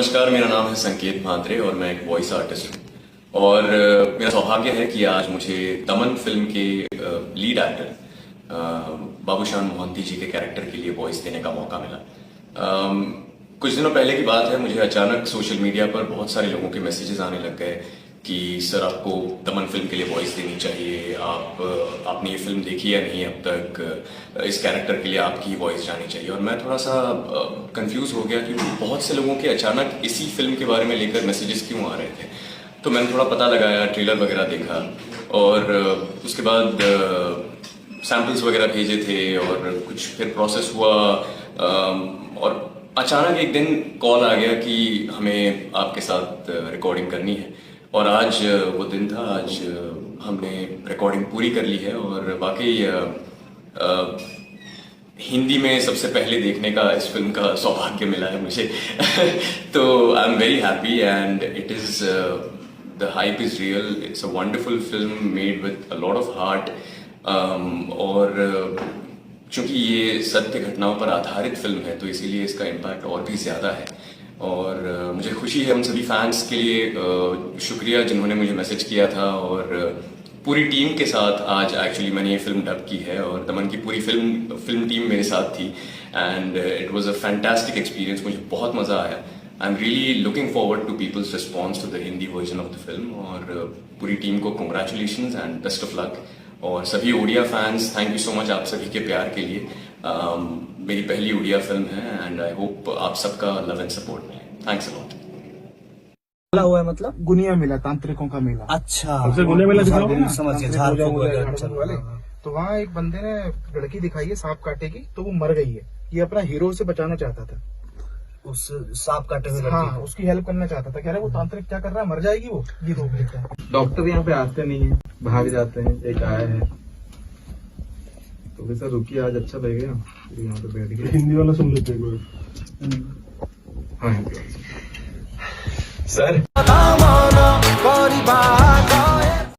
नमस्कार, मेरा नाम है संकेत म्हात्रे और मैं एक वॉइस आर्टिस्ट हूँ। और मेरा सौभाग्य है कि आज मुझे दमन फिल्म के लीड एक्टर बाबूशान मोहंती जी के कैरेक्टर के लिए वॉइस देने का मौका मिला। कुछ दिनों पहले की बात है, मुझे अचानक सोशल मीडिया पर बहुत सारे लोगों के मैसेजेस आने लग गए कि सर आपको दमन फिल्म के लिए वॉइस देनी चाहिए, आपने ये फिल्म देखी या नहीं अब तक, इस कैरेक्टर के लिए आपकी ही वॉइस जानी चाहिए। और मैं थोड़ा सा कंफ्यूज हो गया कि बहुत से लोगों के अचानक इसी फिल्म के बारे में लेकर मैसेजेस क्यों आ रहे थे। तो मैंने थोड़ा पता लगाया, ट्रेलर वगैरह देखा और उसके बाद सैम्पल्स वगैरह भेजे थे और कुछ फिर प्रोसेस हुआ और अचानक एक दिन कॉल आ गया कि हमें आपके साथ रिकॉर्डिंग करनी है। और आज वो दिन था, आज हमने रिकॉर्डिंग पूरी कर ली है और वाकई हिंदी में सबसे पहले देखने का इस फिल्म का सौभाग्य मिला है मुझे। तो I am very happy and it is the hype is real. It's a wonderful film made with a lot of heart. और चूंकि ये सत्य घटनाओं पर आधारित फिल्म है तो इसीलिए इसका इम्पैक्ट और भी ज्यादा है। और मुझे खुशी है उन सभी फैंस के लिए, शुक्रिया जिन्होंने मुझे मैसेज किया था। और पूरी टीम के साथ आज एक्चुअली मैंने ये फिल्म डब की है और दमन की पूरी फिल्म टीम मेरे साथ थी and it was a fantastic experience. मुझे बहुत मजा आया। I am really looking forward to people's response to the Hindi version of the film. और पूरी टीम को congratulations and best of luck. और सभी Odia fans, thank you so much आप सभी के प्यार के लिए। मेरी पहली ओडिया फिल्म है एंड आई होप आप सबका लव एंड सपोर्ट मिले। Thanks a lot. मिला हुआ है मतलब गुनिया मेला, तांत्रिकों का मेला। अच्छा, सबसे गुनिया मेला दिखा होगा ना? समझ गया, झारखंड वाले। तो वहाँ एक बंदे ने लड़की दिखाई है सांप काटे की, तो वो मर गई है। ये अपना हीरो से बचाना चाहता था, उस सांप काटे हुए हाँ लड़की को। उसकी हेल्प करना चाहता था। कह रहा है वो तांत्रिक क्या कर रहा है, मर जाएगी वो, ये रोक लेता है। डॉक्टर यहाँ पे आते नहीं है, भाग जाते हैं। एक आया है तो सर रुकिए, आज अच्छा लगेगा यहाँ पे बैठ के। हिंदी वाला सुन लेते हैं। हाँ हिंदी वाला। सर